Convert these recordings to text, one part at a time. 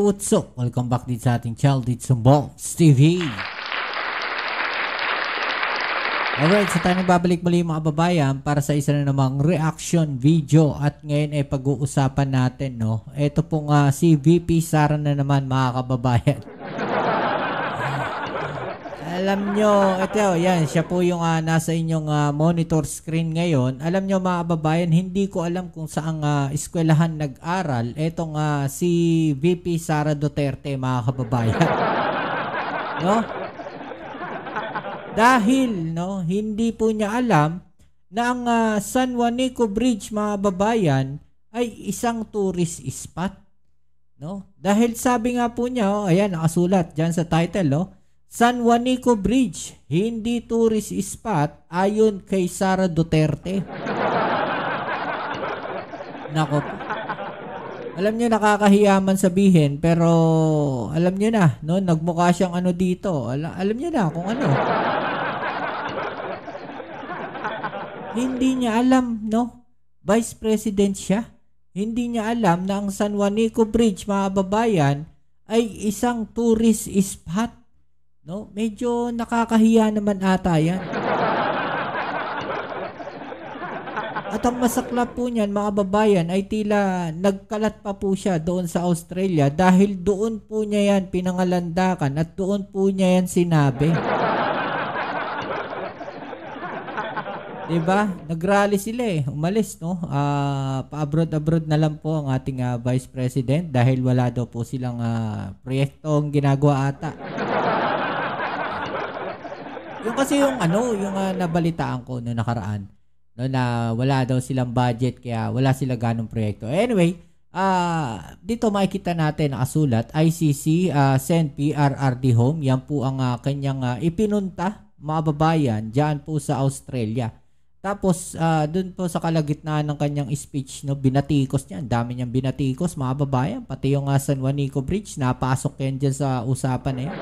what's up? Welcome back din sa ating channel dito sa Balls TV. Alright, so tayo nagbabalik muli mga kababayan para sa isa na namang reaction video at ngayon ay pag-uusapan natin, no? Ito pong si VP Sara na naman mga kababayan. Alam nyo, ito yan, siya po yung nasa inyong monitor screen ngayon. Alam nyo mga kababayan, hindi ko alam kung saang eskwelahan nag-aral. Itong si VP Sara Duterte mga kababayan. No? Dahil no, hindi po niya alam na ang San Juanico Bridge mga kababayan ay isang tourist spot. No? Dahil sabi nga po niya, ayan nakasulat dyan sa title, no? San Juanico Bridge, hindi tourist spot ayon kay Sara Duterte. Nako po. Alam niyo nakakahiyaman sabihin pero alam niyo na, no, nagmukha siyang ano dito. Alam niyo na kung ano. Hindi niya alam, no? Vice President siya. Hindi niya alam na ang San Juanico Bridge, mga kababayan, ay isang tourist spot. No? Medyo nakakahiya naman ata yan. At ang masaklap po niyan, mga kababayan, ay tila nagkalat pa po siya doon sa Australia dahil doon po niya yan pinangalandakan at doon po niya yan sinabi. Diba? Nagrally sila eh. Umalis, no? Pa-abroad-abroad na lang po ang ating Vice President dahil wala daw po silang proyektong ginagawa ata. Yung kasi yung ano, yung nabalitaan ko noong nakaraan, no, na wala daw silang budget kaya wala sila ganong proyekto. Anyway, dito makikita natin nakasulat ICC send PRRD home. Yan po ang kanyang ipinunta mga babayan diyan po sa Australia. Tapos doon po sa kalagitnaan ng kanyang speech, no, binatikos niya. Ang dami niyang binatikos mga babayan. Pati yung San Juanico Bridge, napasok yan dyan sa usapan eh.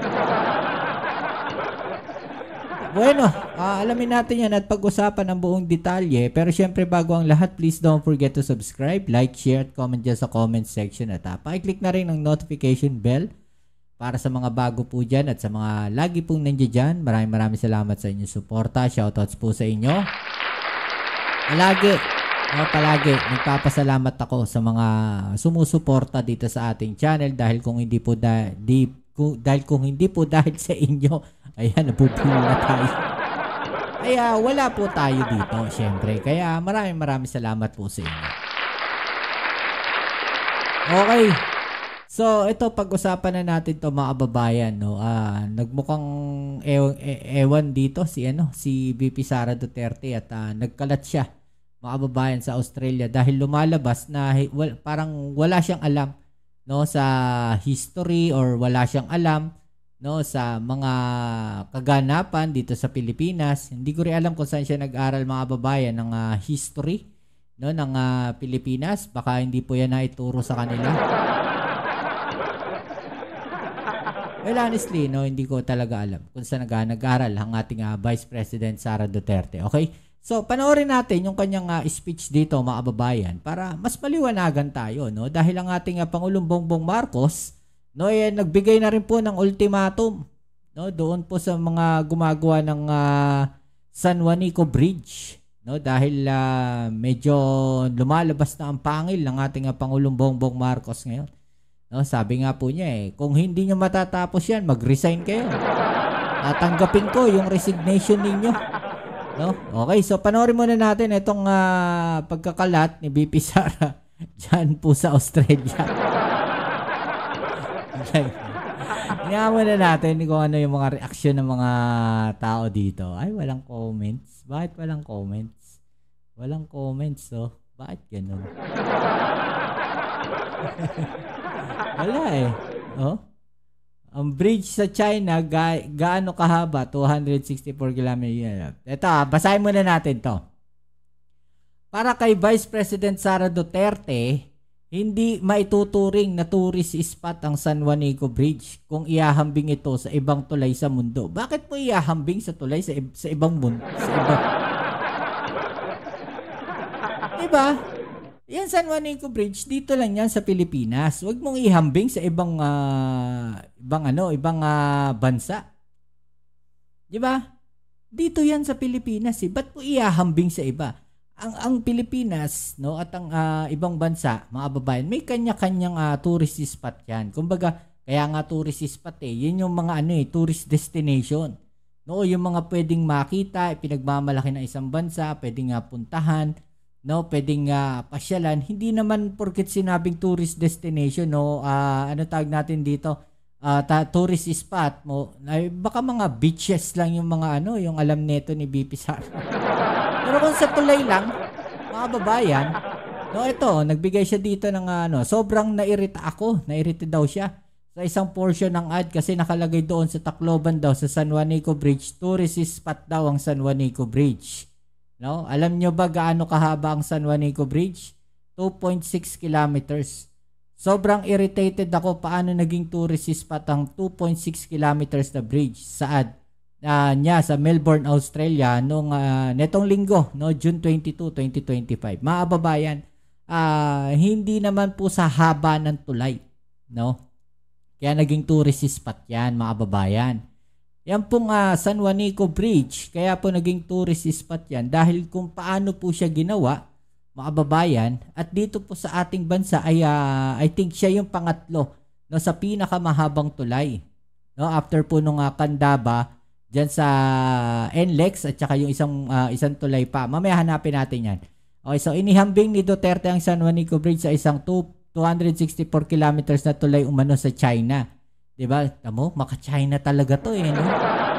Bueno, alamin natin yan at pag-usapan ang buong detalye. Pero syempre bago ang lahat, please don't forget to subscribe, like, share, at comment dyan sa comment section. At pakiclick na rin ang notification bell para sa mga bago po dyan at sa mga lagi pong nandiyan dyan. Maraming salamat sa inyong suporta. Shoutouts po sa inyo. Palagi, nagpapasalamat ako sa mga sumusuporta dito sa ating channel dahil kung hindi po dahil sa inyo, ayan, napupili na tayo. Kaya wala po tayo dito, syempre. Kaya maraming salamat po sa inyo. Okay. So, ito, pag-usapan na natin to mga kababayan, no? Nagmukhang ewan dito si VP Sara Duterte at nagkalat siya, mga kababayan, sa Australia dahil lumalabas na parang wala siyang alam, no, sa history or wala siyang alam, no, sa mga kaganapan dito sa Pilipinas. Hindi ko rin alam kung saan siya nag-aral mga babayan ng history, no, ng Pilipinas. Baka hindi po yan naituro sa kanila. Well, honestly, no, hindi ko talaga alam kung saan nag-aral ang ating Vice President Sara Duterte. Okay? So, panoorin natin yung kanyang speech dito, mga kababayan, para mas maliwanagan tayo, no? Dahil ang ating Pangulong Bongbong Marcos, no, nagbigay na rin po ng ultimatum, no, doon po sa mga gumagawa ng San Juanico Bridge, no, dahil medyo lumalabas na ang pangil ng ating Pangulong Bongbong Marcos ngayon. No, sabi nga po niya kung hindi niyo matatapos yan, mag-resign kayo. Tatanggapin ko yung resignation ninyo. No? Okay, so panoorin muna natin itong pagkakalat ni VP Sara dyan po sa Australia. Okay. Tingnan muna natin kung ano yung mga reaksyon ng mga tao dito. Ay, walang comments. Bakit walang comments? Walang comments, so. Bakit ganun? Wala eh. Oh? Ang bridge sa China, gaano kahaba? 264 km. Ito, basahin muna natin to. Para kay Vice President Sara Duterte, hindi maituturing na tourist spot ang San Juanico Bridge kung iahambing ito sa ibang tulay sa mundo. Bakit mo iahambing sa tulay sa ibang mundo? Diba? Yan San Juanico Bridge, dito lang yan sa Pilipinas. Huwag mong ihambing sa ibang bansa. 'Di ba? Dito yan sa Pilipinas eh. Ba't mo ihahambing sa iba? Ang Pilipinas, no, at ang ibang bansa, mga babayan, may kanya-kanyang tourist spot yan. Kumbaga, kaya nga tourist spot eh. Yun yung mga tourist destination. No, yung mga pwedeng makita, pinagmamalaki ng isang bansa, pwedeng puntahan, no, pwedeng pasyalan. Hindi naman porket sinabing tourist destination, no, ano tawag natin dito, tourist spot mo, baka mga beaches lang yung mga yung alam nito ni BP Sara. Pero kung sa tulay lang, mga babayan, no, ito, nagbigay siya dito ng sobrang nairita daw siya sa isang portion ng ad kasi nakalagay doon sa Tacloban daw sa San Juanico Bridge, tourist spot daw ang San Juanico Bridge. No? Alam nyo ba gaano kahaba ang San Juanico Bridge? 2.6 kilometers. Sobrang irritated ako paano naging tourist spot ang 2.6 kilometers na bridge sa ad niya sa Melbourne, Australia nung netong linggo, no, June 22, 2025. Mga kababayan, hindi naman po sa haba ng tulay, no? Kaya naging tourist spot yan, mga kababayan. Yan pong San Juanico Bridge, kaya po naging tourist spot yan dahil kung paano po siya ginawa, mga kababayan, at dito po sa ating bansa ay I think siya yung pangatlo, no, sa pinakamahabang tulay, no, after po nung Candaba diyan sa NLEX at saka yung isang tulay pa. Mamaya hanapin natin yan. Okay, so inihambing ni Duterte ang San Juanico Bridge sa isang 264 kilometers na tulay umano sa China. 'Di ba? Tamo, maka-China talaga 'to eh, no?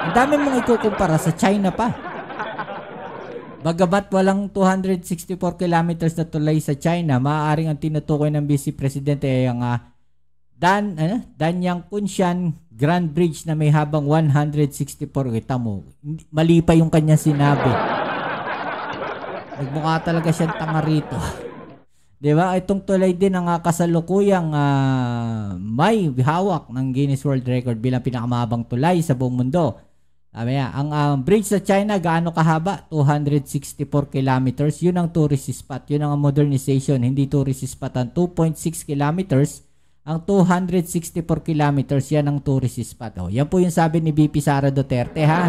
Ang dami mong ikukumpara sa China pa. Bagamat walang 264 kilometers na tulay sa China, maaaring ang tinutukoy ng Vice Presidente ay ang Danyang Kunshan Grand Bridge na may habang 164. Kita mo, mali pa yung kanya sinabi. Nagmukha talaga siyang tanga rito. Diba? Itong tulay din ang kasalukuyang may hawak ng Guinness World Record bilang pinakamahabang tulay sa buong mundo. Ang bridge sa China, gaano kahaba? 264 kilometers. Yun ang tourist spot. Yun ang modernization. Hindi tourist spot. Ang 2.6 kilometers, ang 264 kilometers, yan ang tourist spot. Yan po yung sabi ni BP Sara Duterte, ha?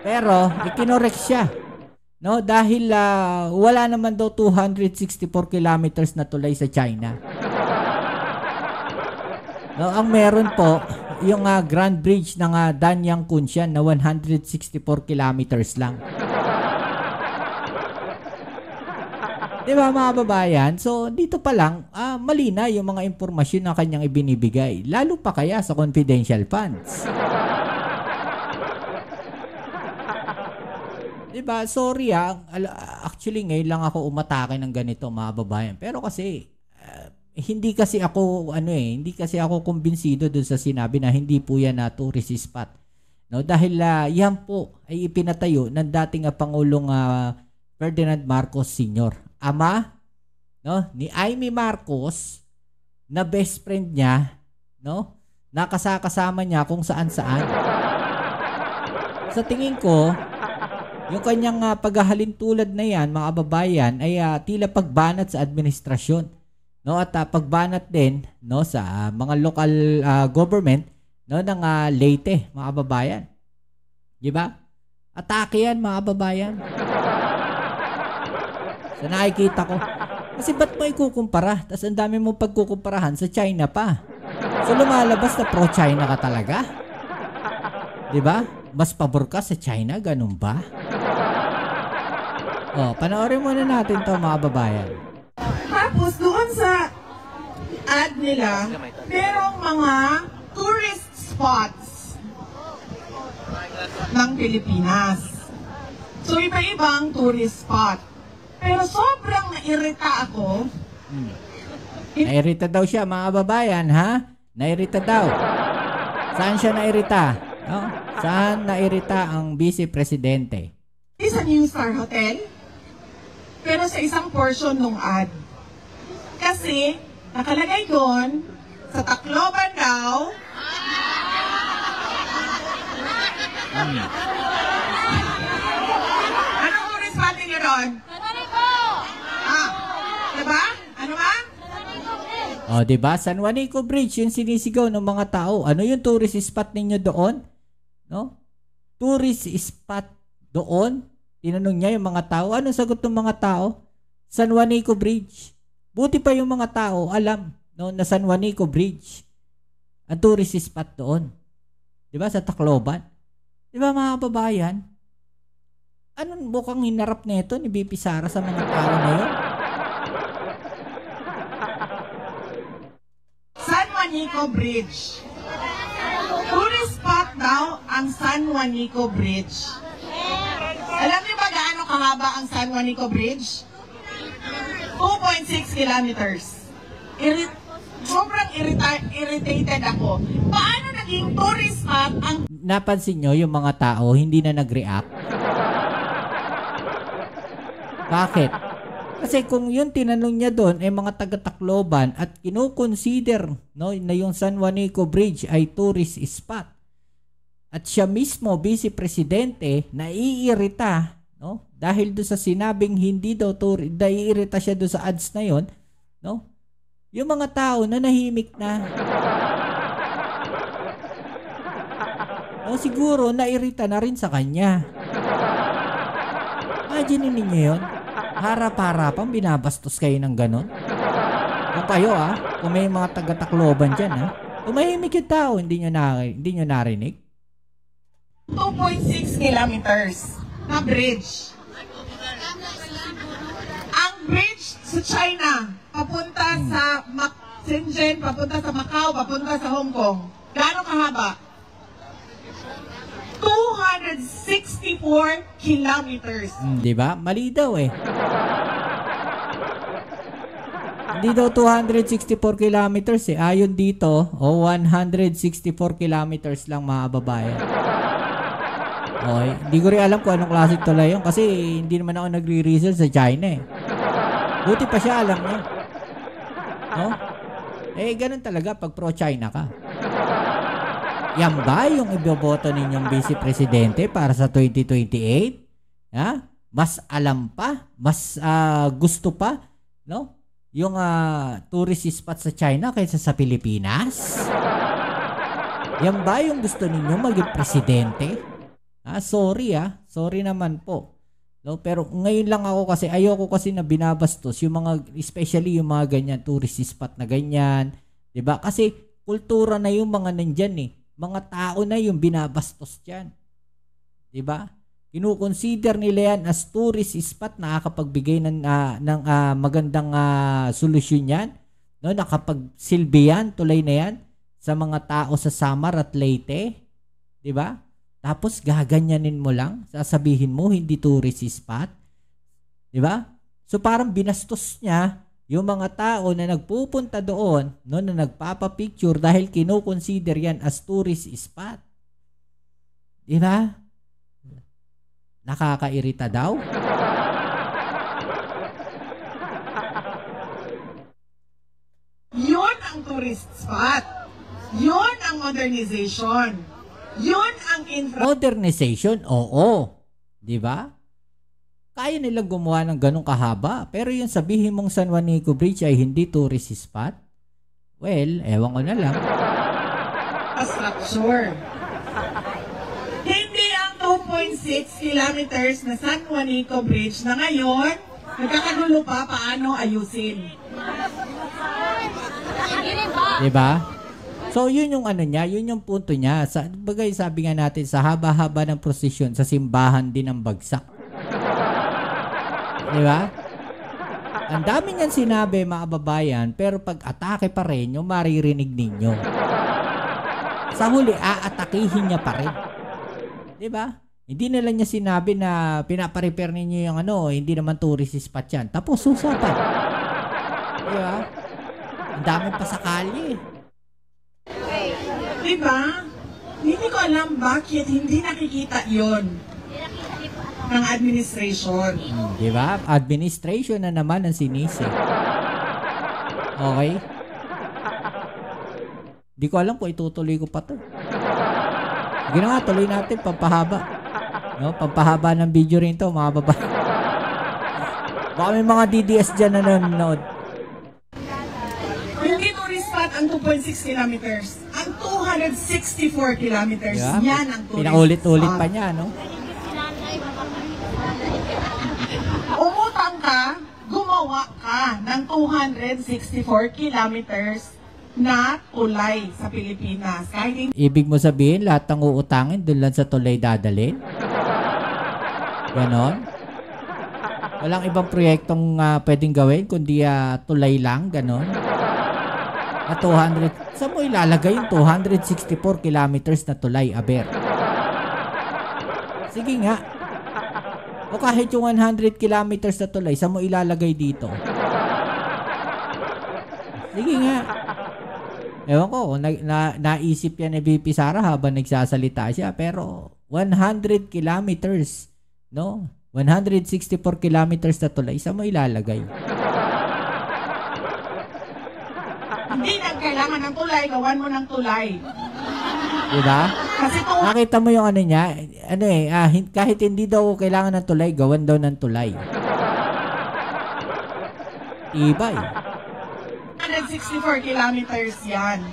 Pero, ikinorek siya. No, dahil wala naman daw 264 kilometers na tulay sa China. No, ang meron po yung Grand Bridge ng Danyang Kunshan na 164 kilometers lang. 'Di ba mga babayan? So dito pa lang mali na yung mga impormasyon na kanyang ibinibigay, lalo pa kaya sa confidential funds. Diba? Sorry actually ngayon lang ako umatake ng ganito mga babayan. Pero kasi hindi kasi ako kumbinsido doon sa sinabi na hindi po yan na tourist spot. No, dahil yan po ay ipinatayo ng dating Pangulong Ferdinand Marcos Sr. Ama, no, ni Amy Marcos na best friend niya, no? Nakasama niya kung saan-saan. Sa tingin ko, yung kanyang paghahalin tulad na yan, mga kababayan, ay tila pagbanat sa administrasyon. No, at pagbanat din, no, sa mga local government, no, ng Leyte, mga kababayan. 'Di ba? Atake yan, mga kababayan. Sa nakikita ko. Kasi ba't mo ikukumpara? Tapos ang dami mong pagkukumparahan sa China pa. So lumalabas na pro-China ka talaga? 'Di ba? Mas pabor ka sa China, ganun ba? Panoorin muna natin 'to, mga babayan. Tapos doon sa ad nila, merong mga tourist spots ng Pilipinas. So iba-ibang tourist spot. Pero sobrang nairita ako. Nairita daw siya, mga babayan, ha? Nairita daw. Saan siya nairita? No? Saan nairita ang Vice Presidente? Sa New Star Hotel. Pero sa isang portion ng ad. Kasi, nakalagay doon, sa Tacloban daw, anong tourist spot niyo doon? O, diba? San Juanico Bridge, yung sinisigaw ng mga tao. Ano yung tourist spot ninyo doon? No? Tourist spot doon? Tinanong niya yung mga tao. Anong sagot ng mga tao? San Juanico Bridge. Buti pa yung mga tao alam, no, na San Juanico Bridge ang tourist spot doon. Diba? Sa Tacloban. Diba mga babayan? Anong bukang hinarap nito ni BP Sara sa mga tao na yun? San Juanico Bridge. Tourist spot daw ang San Juanico Bridge. Alam niyo ba gaano kahaba ang San Juanico Bridge? 2.6 kilometers. Sobrang irritated ako. Paano naging tourist spot ang... Napansin nyo yung mga tao hindi na nag-react? Bakit? Kasi kung yung tinanong niya doon ay mga taga-Tacloban at kinukonsider, no, na yung San Juanico Bridge ay tourist spot at siya mismo, Vice Presidente, naiirita, no, dahil doon sa sinabing hindi daw tourist, naiirita siya doon sa ads na yon, no, yung mga tao na nahimik na. No, siguro nairita na rin sa kanya. Imagine ninyo yun. Harap-harapang binabastos kayo ng ganon. Kung kayo kung may mga taga-Tacloban dyan tumahimik yung tao, hindi nyo narinig. 2.6 kilometers na bridge. Ang bridge sa China, papunta sa Shenzhen, papunta sa Macau, papunta sa Hong Kong. Gaano kahaba? 264 kilometers. Diba? Mali daw eh. Hindi daw 264 kilometers eh. Ayon dito, 164 kilometers lang mga babae. Okay. Hindi ko rin alam kung anong klaseng tulay yun kasi hindi naman ako nagre-research sa China eh. Buti pa siya alam niya. No? Eh, ganun talaga pag pro-China ka. Yan ba yung iboboto ninyong Vice Presidente para sa 2028? Ha? Mas alam pa? Mas gusto pa? No? Yung tourist spot sa China kaysa sa Pilipinas? Yan ba yung gusto ninyong maging presidente? Sorry Sorry naman po. No? Pero ngayon lang ako kasi ayoko kasi na binabastos yung mga, especially yung mga ganyan tourist spot na ganyan. 'Di ba? Kasi kultura na yung mga nandyan eh. Mga tao na yung binabastos dyan. Diba? Kinukonsider nila yan as tourist spot, nakakapagbigay ng magandang solusyon yan. No? Nakapagsilbi yan, tulay na yan, sa mga tao sa Samar at Leyte. Diba? Tapos gaganyanin mo lang, sasabihin mo hindi tourist spot. Diba? So parang binastos niya yung mga tao na nagpupunta doon, no, na nagpapapicture dahil kinukonsider yan as tourist spot. Diba? Nakakairita daw. Yun ang tourist spot. Yun ang modernization. Yun ang Modernization, oo. Diba? Kaya nilang gumawa ng ganong kahaba. Pero yung sabihin mong San Juanico Bridge ay hindi tourist spot, well, ewan ko na lang. Structure. Hindi ang 2.6 kilometers na San Juanico Bridge na ngayon, nagkakagulo pa paano ayusin. Diba? So, yun yung ano niya, yun yung punto niya. Bagay sabi nga natin, sa haba-haba ng prosesyon, sa simbahan din ang bagsak. Diba? Ang dami niyan sinabi mga babayan, pero pag atake pa rin, yung maririnig ninyo. Sa huli, aatakihin niya pa rin. Diba? Hindi nila niya sinabi na pinaparepair ninyo yung hindi naman tourist spot yan. Tapos usapan. Diba? Ang dami pa sa kalye. Diba? Hindi ko alam bakit hindi nakikita yon ng administration. Diba? Administration na naman ang sinisi. Okay? Di ko alam kung itutuloy ko pa to. Sige na nga, tuloy natin, pampahaba. No? Pampahaba ng video rin to, mga baba. Baka may mga DDS dyan na nanonood. Hindi tourist spot ang 2.6 kilometers. Ang 264 kilometers. Yeah, Yan ang tourist pinaulit-ulit spot. pa niya, no? Umutang ka, gumawa ka ng 264 kilometers na tulay sa Pilipinas. Kahit Ibig mo sabihin, lahat ng uutangin doon lang sa tulay dadalhin? Ganon? Walang ibang proyektong pwedeng gawin, kundi tulay lang, ganon? Na 200, saan mo ilalagay yung 264 kilometers na tulay, aber? Sige nga. O kahit yung 100 kilometers na tulay, saan mo ilalagay dito? Sige nga. Ewan ko, naisip yan ni VP Sara habang nagsasalita siya, pero 100 kilometers, no? 164 kilometers na tulay, saan mo ilalagay? hindi na kailangan ng tulay, gawan mo ng tulay. Diba? Kasi Nakita mo yung ano niya, kahit hindi daw kailangan ng tulay, gawan daw ng tulay. Ibay. 164 kilometers yan.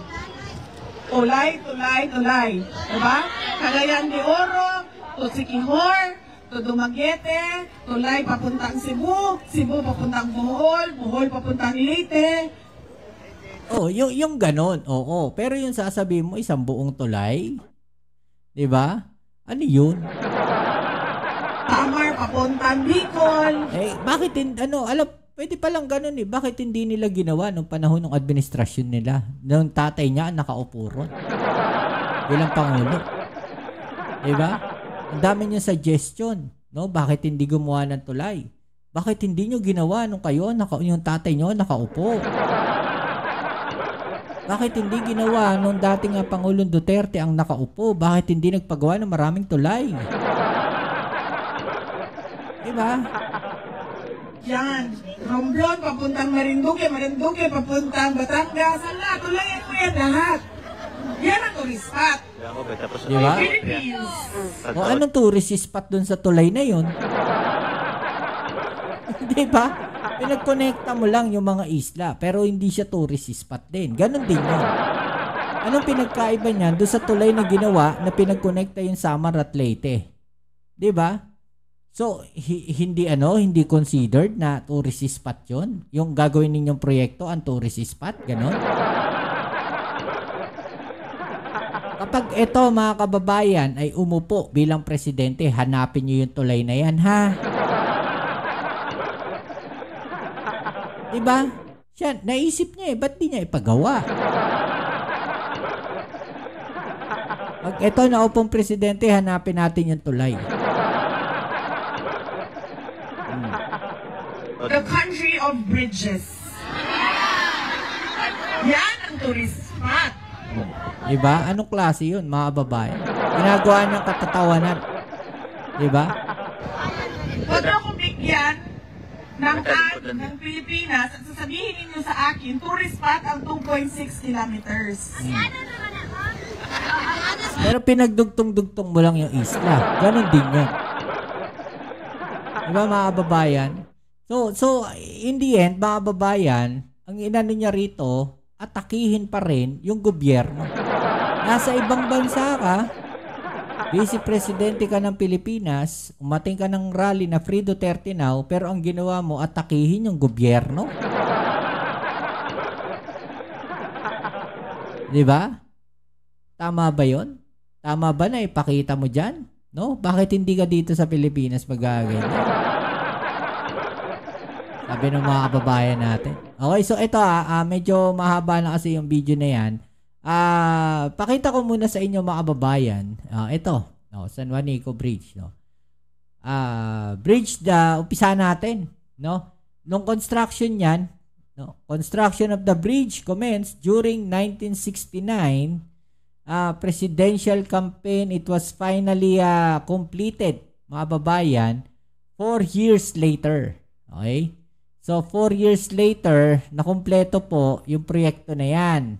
Tulay, tulay, tulay. Diba? Cagayan de Oro, to Siquijor, to Dumaguete, tulay papuntang Cebu, Cebu papuntang Bohol, Bohol papuntang Leyte. Oh, yung ganon. Oo. Pero yung sasabihin mo, isang buong tulay. Diba? Ano yun? Tamar papuntang Bicol. Bakit, pwede palang ganon eh. Bakit hindi nila ginawa nung panahon ng administrasyon nila? Nung tatay niya, nakaupo ron. Bilang Pangulo. Diba? Ang dami niya suggestion. No? Bakit hindi gumawa ng tulay? Bakit hindi nyo ginawa nung kayo, yung tatay nyo, nakaupo? Bakit hindi ginawa nung dating Pangulong Duterte ang nakaupo? Bakit hindi nagpagawa ng maraming tulay? Diba? Yan. Romblon papuntang Marinduque, Marinduque papuntang Batangas. Ala, tulayan mo yan lahat. Yan ang tourist spot. Diba? Philippines. O anong tourist spot dun sa tulay na yun? Diba? Pinagkonekta mo lang yung mga isla, pero hindi siya tourist spot din. Ganon din yun. Anong pinagkaiba niyan doon sa tulay na ginawa na pinagkonekta yung Samar at Leyte? Diba? So, hindi considered na tourist spot yun? Yung gagawin ninyong proyekto ang tourist spot? Ganon? Kapag ito mga kababayan ay umupo bilang presidente, hanapin nyo yung tulay na yan, ha? Diba? Siya, naisip niya ba't di niya ipagawa? Pag ito naupong presidente, hanapin natin yung tulay. The country of bridges. Yan ang tourist spot. Diba? Anong klase yun, mga babae? Ginagawa ng katatawanan. Diba? Huwag ako bigyan ng Pilipinas at sasabihin ninyo sa akin, tourist spot ang 2.6 kilometers. Pero pinagdugtong-dugtong mo lang yung isla. Ganon din yun. Diba mga kababayan? So, in the end, mga kababayan, ang inano niya rito, atakihin pa rin yung gobyerno. Nasa ibang bansa ka, Vice Presidente ka ng Pilipinas, umating ka ng rally na Free Duterte Now, pero ang ginawa mo, atakihin yung gobyerno. Diba? Tama ba yon? Tama ba na ipakita mo dyan? No? Bakit hindi ka dito sa Pilipinas magaganyan? Sabi ng mga kababayan natin. Okay, so ito medyo mahaba na kasi yung video na yan. Pakita ko muna sa inyo mga kababayan. Ito, San Juanico Bridge, no. Bridge umpisa natin, no. Nung construction niyan, no, construction of the bridge commenced during 1969. Presidential campaign, it was finally completed, mga kababayan, 4 years later. Okay? So 4 years later, nakumpleto po yung proyekto na yan.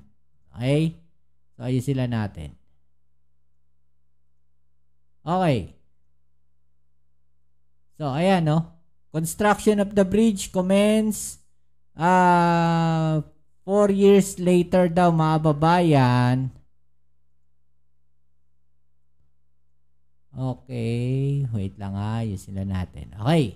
Okay? So, ayun sila natin. Okay. So, ayan, no? Construction of the bridge commenced 4 4 years later daw, mga babayan. Okay. Wait lang ayusin lang natin. Okay.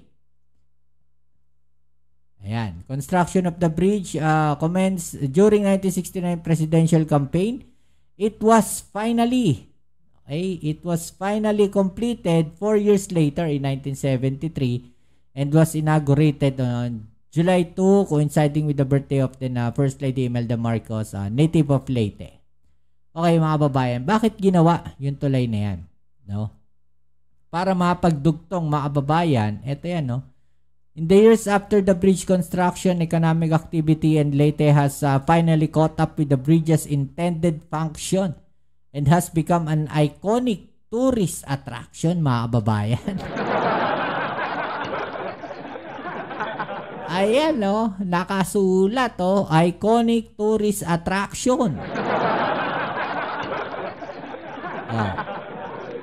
Ayan. Construction of the bridge commenced during 1969 presidential campaign. It was finally completed 4 years later in 1973 and was inaugurated on July 2, coinciding with the birthday of the First Lady Imelda Marcos, native of Leyte. Okay, mga babayan, bakit ginawa yung tulay na yan? No? Para mapagdugtong, mga babayan, eto yan, no? In the years after the bridge construction, economic activity in Leyte has finally caught up with the bridge's intended function and has become an iconic tourist attraction, mga kababayan. Ayan, no? Nakasulat, oh. Iconic tourist attraction. Oh.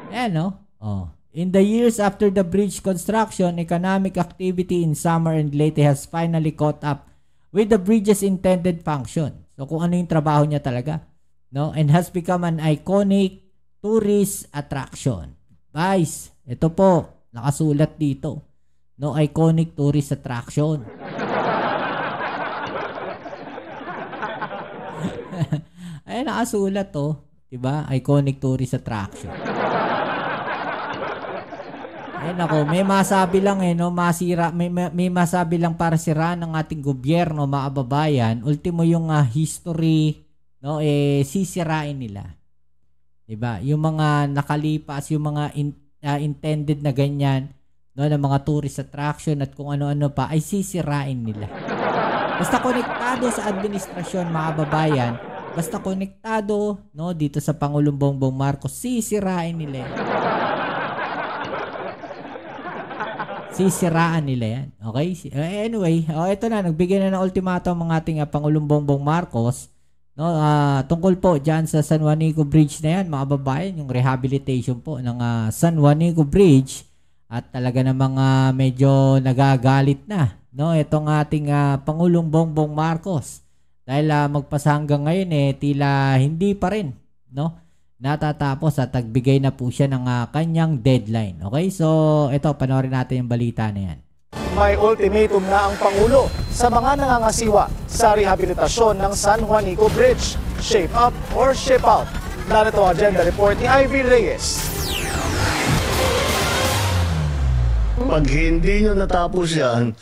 Ayan, no? Oh. In the years after the bridge construction, economic activity in Samar and Leyte has finally caught up with the bridge's intended function. So, kung ano yung trabaho niya talaga. No? And has become an iconic tourist attraction. Guys, ito po, nakasulat dito. No, iconic tourist attraction. Ayan, nakasulat to. Diba? Iconic tourist attraction. Ayun ako, may masabi lang no, may masabi lang para siraan ng ating gobyerno, mga kababayan. Ultimo yung history, no, sisirain nila. 'Di ba? Yung mga nakalipas, yung mga intended na ganyan, no, ng mga tourist attraction at kung ano-ano pa ay sisirain nila. Basta konektado sa administrasyon, mga kababayan, basta konektado, no, dito sa Pangulong Bongbong Marcos, sisirain nila. Sisiraan nila yan. Okay? Anyway, ito na. Nagbigay na ng ultimatum ang ating Pangulong Bongbong Marcos. No, tungkol po dyan sa San Juanico Bridge na yan, mga babayan, yung rehabilitation po ng San Juanico Bridge. At talaga namang medyo nagagalit na. No, itong ating Pangulong Bongbong Marcos. Dahil magpasa hanggang ngayon, tila hindi pa rin. No? Natatapos at nagbigay na po siya ng kanyang deadline. Okay? So, ito, panoorin natin yung balita na yan. May ultimatum na ang Pangulo sa mga nangangasiwa sa rehabilitasyon ng San Juanico Bridge. Shape up or shape out. Narito ang agenda report ni Ivy Reyes. Pag hindi nyo natapos yan,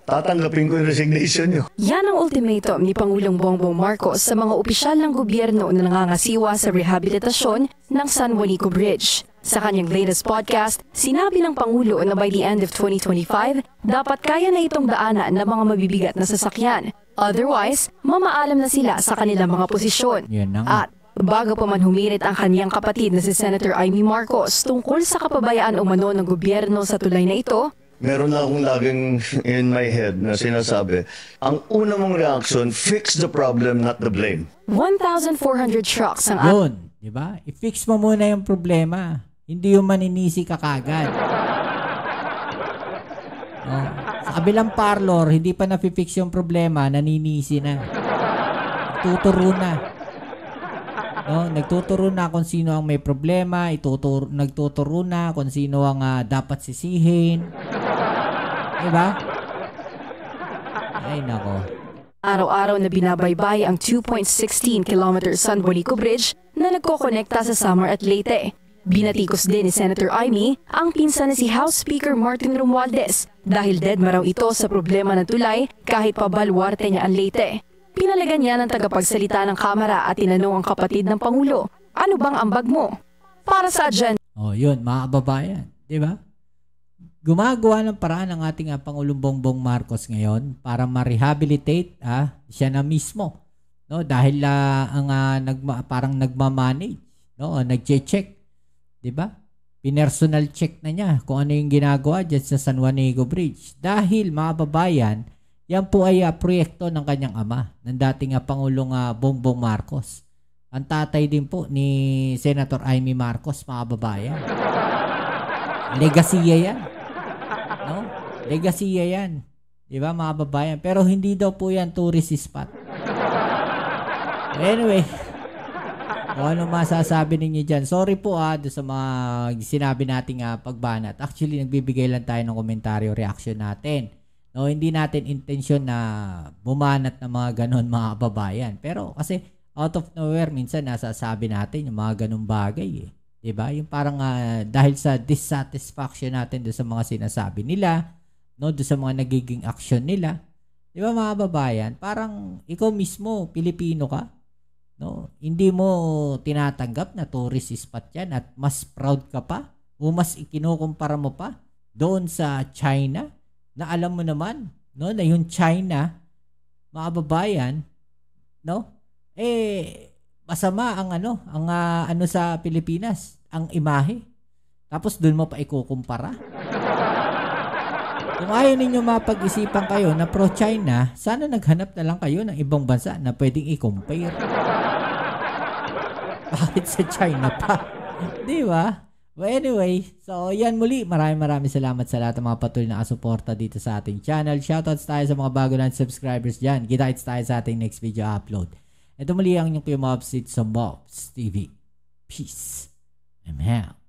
tatanggapin ko yung resignation nyo. Yan ang ultimatum ni Pangulong Bongbong Marcos sa mga opisyal ng gobyerno na nangangasiwa sa rehabilitasyon ng San Juanico Bridge. Sa kanyang latest podcast, sinabi ng Pangulo na by the end of 2025, dapat kaya na itong daanan ng mga mabibigat na sasakyan. Otherwise, mamaalam na sila sa kanilang mga posisyon. At bago pa man humirit ang kanyang kapatid na si Senator Amy Marcos tungkol sa kapabayaan umano ng gobyerno sa tulay na ito, meron na akong laging in my head na sinasabi, ang una mong reaction, fix the problem, not the blame. 1,400 trucks ang... Yun, di ba? I-fix mo muna yung problema. Hindi yung maninisi ka kagad. Oh. Sa kabilang parlor, hindi pa na-fix yung problema, naninisi na. Tuturo na. No, nagtuturo na kung sino ang may problema, nagtuturo na kung sino ang dapat sisihin. Diba? Ay, nako. Araw-araw na binabaybay ang 2.16 km San Juanico Bridge na nagkokonekta sa Samar at Leyte. Binatikos din ni Senator Amy ang pinsan na si House Speaker Martin Romualdez dahil dead ma raw ito sa problema ng tulay kahit pa baluarte niya ang Leyte. Pinalagan niya ng tagapagsalita ng Kamara at tinanong ang kapatid ng Pangulo, ano bang ambag mo? Para sa agenda. Oh, yun, mga kababayan. Diba? Gumagawa ng paraan ng ating Pangulong Bongbong Marcos ngayon para ma-rehabilitate siya na mismo. No? Dahil parang nagmamanage. No? Nag-check. Diba? Pinersonal check na niya kung ano yung ginagawa dyan sa San Juanico Bridge. Dahil, mga kababayan, yan po ay proyekto ng kanyang ama, ng dating Pangulong Bongbong Marcos. Ang tatay din po ni Senator Amy Marcos, mga kababayan. Legasiya yan. No? Legasiya yan. Diba, mga kababayan? Pero hindi daw po yan tourist spot. Anyway, kung ano masasabi ninyo dyan. Sorry po doon sa mga sinabi nating pagbanat. Actually, nagbibigay lang tayo ng komentaryo, reaction natin. No, hindi natin intensyon na bumanat ng mga ganon mga kababayan. Pero kasi out of nowhere, minsan nasasabi natin yung mga ganong bagay. Diba? Yung parang dahil sa dissatisfaction natin doon sa mga sinasabi nila, no, doon sa mga nagiging action nila. Diba mga kababayan? Parang ikaw mismo, Pilipino ka. No, hindi mo tinatanggap na tourist spot yan at mas proud ka pa o mas ikinukumpara mo pa doon sa China na alam mo naman, no, na yung China, mga kababayan, no, masama ang ano sa Pilipinas, ang imahe. Tapos doon mo pa ikukumpara. Kung ayaw ninyo mapag-isipan kayo na pro-China, sana naghanap na lang kayo ng ibang bansa na pwedeng i-compare. Bakit sa China pa? Di ba? But anyway, so yan muli. Maraming salamat sa lahat ng mga patuloy na kasuporta dito sa ating channel. Shoutouts tayo sa mga bago na subscribers dyan. Kita-kits tayo sa ating next video upload. Ito muli ang inyong Kuya Mobs sa Mobs TV. Peace. I'm out.